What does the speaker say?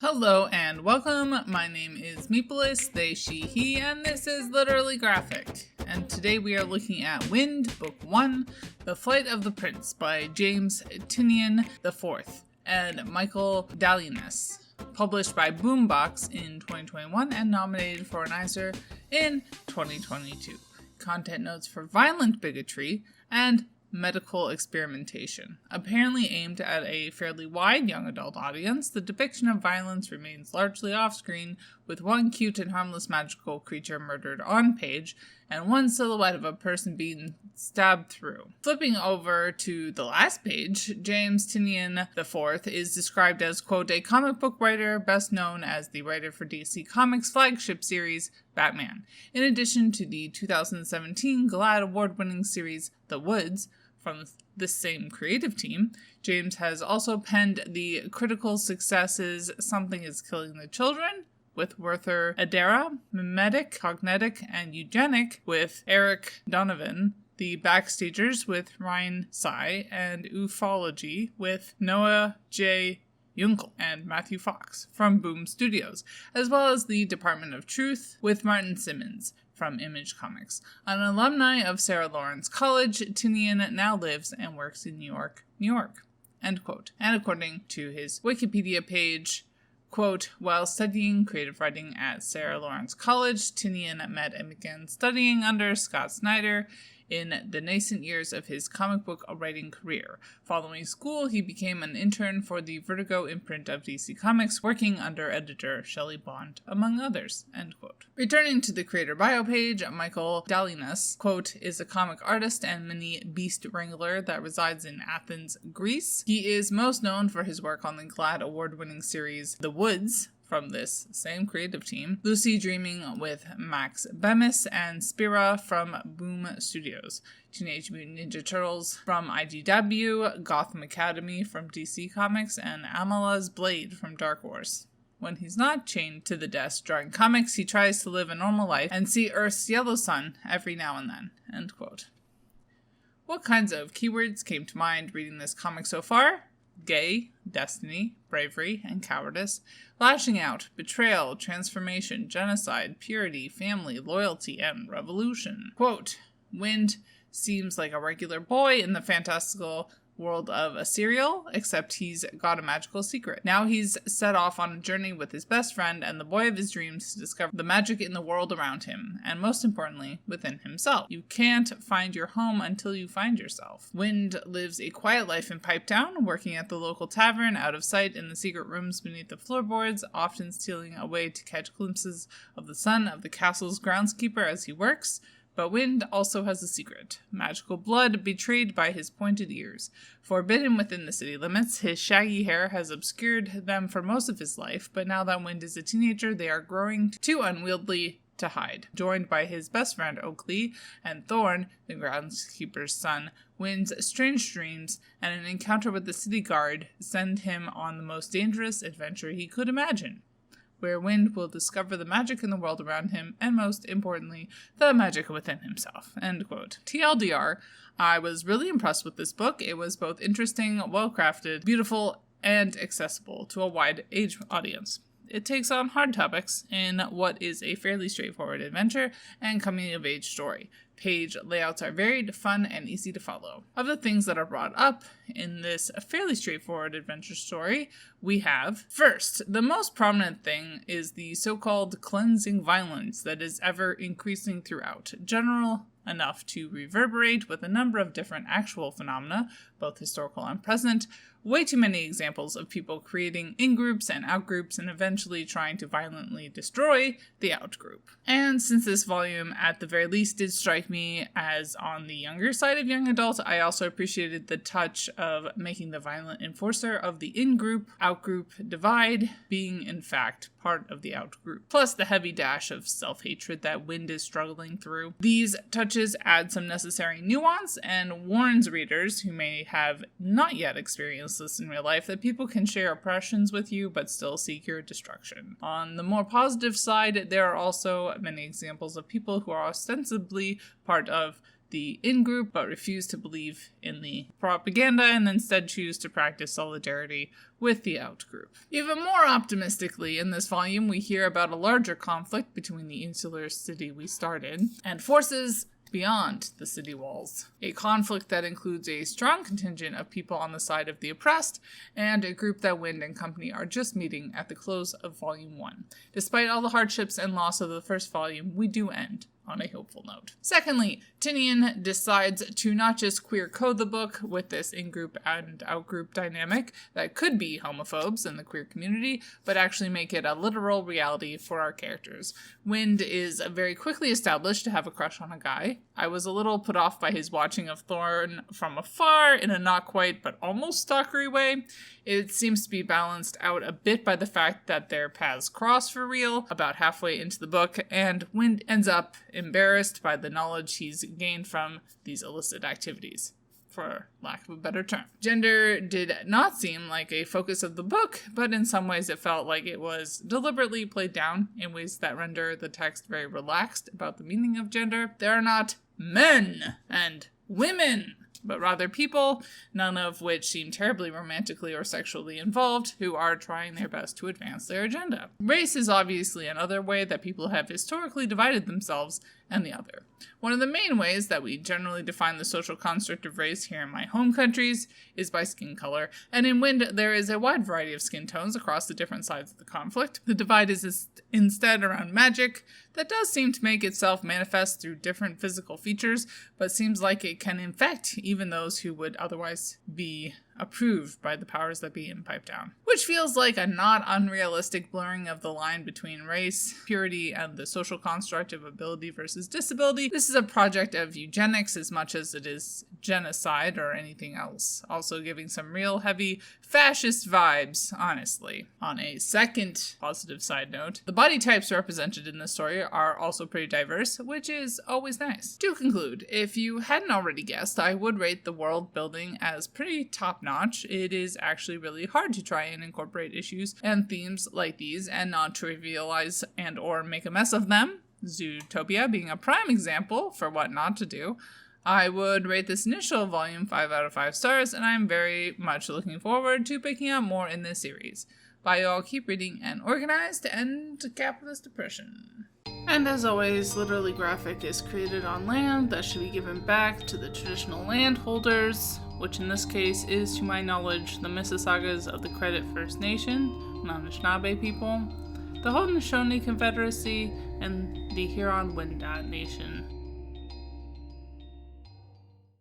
Hello and welcome. My name is Meepolis, they, she, he, and this is Literally Graphic. And today we are looking at Wynd, Book 1, The Flight of the Prince by James Tynion IV and Michael Dialynas, published by Boombox in 2021 and nominated for an Eisner in 2022. Content notes for violent bigotry and medical experimentation. Apparently aimed at a fairly wide young adult audience, the depiction of violence remains largely off-screen, with one cute and harmless magical creature murdered on page, and one silhouette of a person being stabbed through. Flipping over to the last page, James Tynion IV is described as, quote, a comic book writer best known as the writer for DC Comics' flagship series, Batman. In addition to the 2017 GLAAD award-winning series, The Woods, from this same creative team, James has also penned the critical successes Something is Killing the Children, with Werther Adera, Mimetic, Cognetic, and Eugenic, with Eric Donovan, The Backstagers, with Ryan Tsai, and Ufology, with Noah J. Junkel and Matthew Fox, from Boom Studios, as well as The Department of Truth, with Martin Simmons, from Image Comics. An alumni of Sarah Lawrence College, Tynion now lives and works in New York, New York, end quote. And according to his Wikipedia page, quote, while studying creative writing at Sarah Lawrence College, Tynion met and began studying under Scott Snyder in the nascent years of his comic book writing career. Following school, he became an intern for the Vertigo imprint of DC Comics, working under editor Shelley Bond, among others, end quote. Returning to the creator bio page, Michael Dialynas, quote, is a comic artist and mini beast wrangler that resides in Athens, Greece. He is most known for his work on the GLAAD award-winning series The Woods, from this same creative team, Lucy Dreaming with Max Bemis, and Spira from Boom Studios, Teenage Mutant Ninja Turtles from IDW, Gotham Academy from DC Comics, and Amala's Blade from Dark Horse. When he's not chained to the desk drawing comics, he tries to live a normal life and see Earth's yellow sun every now and then, end quote. What kinds of keywords came to mind reading this comic so far? Gay, destiny, bravery, and cowardice, lashing out, betrayal, transformation, genocide, purity, family, loyalty, and revolution. Quote, Wynd seems like a regular boy in the fantastical world of Esseriel, except he's got a magical secret. Now he's set off on a journey with his best friend and the boy of his dreams to discover the magic in the world around him, and most importantly, within himself. You can't find your home until you find yourself. Wynd lives a quiet life in Pipetown, working at the local tavern, out of sight in the secret rooms beneath the floorboards, often stealing away to catch glimpses of the son of the castle's groundskeeper as he works. But Wynd also has a secret. Magical blood betrayed by his pointed ears. Forbidden within the city limits, his shaggy hair has obscured them for most of his life, but now that Wynd is a teenager, they are growing too unwieldy to hide. Joined by his best friend Oakley and Thorn, the groundskeeper's son, Wynd's strange dreams and an encounter with the city guard send him on the most dangerous adventure he could imagine, where Wynd will discover the magic in the world around him, and most importantly, the magic within himself, end quote. TLDR, I was really impressed with this book. It was both interesting, well-crafted, beautiful, and accessible to a wide age audience. It takes on hard topics in what is a fairly straightforward adventure and coming-of-age story. Page layouts are varied, fun, and easy to follow. Of the things that are brought up in this fairly straightforward adventure story, we have, first, the most prominent thing is the so-called cleansing violence that is ever increasing throughout, general enough to reverberate with a number of different actual phenomena, both historical and present, way too many examples of people creating in-groups and out-groups and eventually trying to violently destroy the out-group. And since this volume, at the very least, did strike me as on the younger side of young adult, I also appreciated the touch of making the violent enforcer of the in-group, out-group divide being, in fact, part of the out-group, plus the heavy dash of self-hatred that Wynd is struggling through. These touches add some necessary nuance and warns readers who may have not yet experienced this in real life that people can share oppressions with you but still seek your destruction. On the more positive side, there are also many examples of people who are ostensibly part of the in-group but refuse to believe in the propaganda and instead choose to practice solidarity with the out-group. Even more optimistically, in this volume, we hear about a larger conflict between the insular city we started and forces beyond the city walls. A conflict that includes a strong contingent of people on the side of the oppressed and a group that Wynd and company are just meeting at the close of Volume 1. Despite all the hardships and loss of the first volume, we do end on a hopeful note. Secondly, Tynion decides to not just queer code the book with this in-group and out-group dynamic that could be homophobes in the queer community, but actually make it a literal reality for our characters. Wynd is very quickly established to have a crush on a guy. I was a little put off by his watching of Thorn from afar in a not quite but almost stalkery way. It seems to be balanced out a bit by the fact that their paths cross for real about halfway into the book, and Wynd ends up embarrassed by the knowledge he's gained from these illicit activities, for lack of a better term. Gender did not seem like a focus of the book, but in some ways it felt like it was deliberately played down in ways that render the text very relaxed about the meaning of gender. There are not men and women, but rather people, none of which seem terribly romantically or sexually involved, who are trying their best to advance their agenda. Race is obviously another way that people have historically divided themselves and the other. One of the main ways that we generally define the social construct of race here in my home countries is by skin color, and in Wynd there is a wide variety of skin tones across the different sides of the conflict. The divide is instead around magic that does seem to make itself manifest through different physical features, but seems like it can infect even those who would otherwise be approved by the powers that be in Pipetown. Which feels like a not unrealistic blurring of the line between race, purity, and the social construct of ability versus disability. This is a project of eugenics as much as it is genocide or anything else, also giving some real heavy fascist vibes, honestly. On a second positive side note, the body types represented in this story are also pretty diverse, which is always nice. To conclude, if you hadn't already guessed, I would rate the world building as pretty top-notch. It is actually really hard to try and incorporate issues and themes like these and not trivialize and or make a mess of them. Zootopia being a prime example for what not to do. I would rate this initial volume 5 out of 5 stars, and I'm very much looking forward to picking up more in this series. Bye y'all, keep reading and organized, to end capitalist oppression. And as always, Literally Graphic is created on land that should be given back to the traditional landholders, which in this case is, to my knowledge, the Mississaugas of the Credit First Nation, Anishinaabe people, the Haudenosaunee Confederacy, and the Huron-Wendat Nation.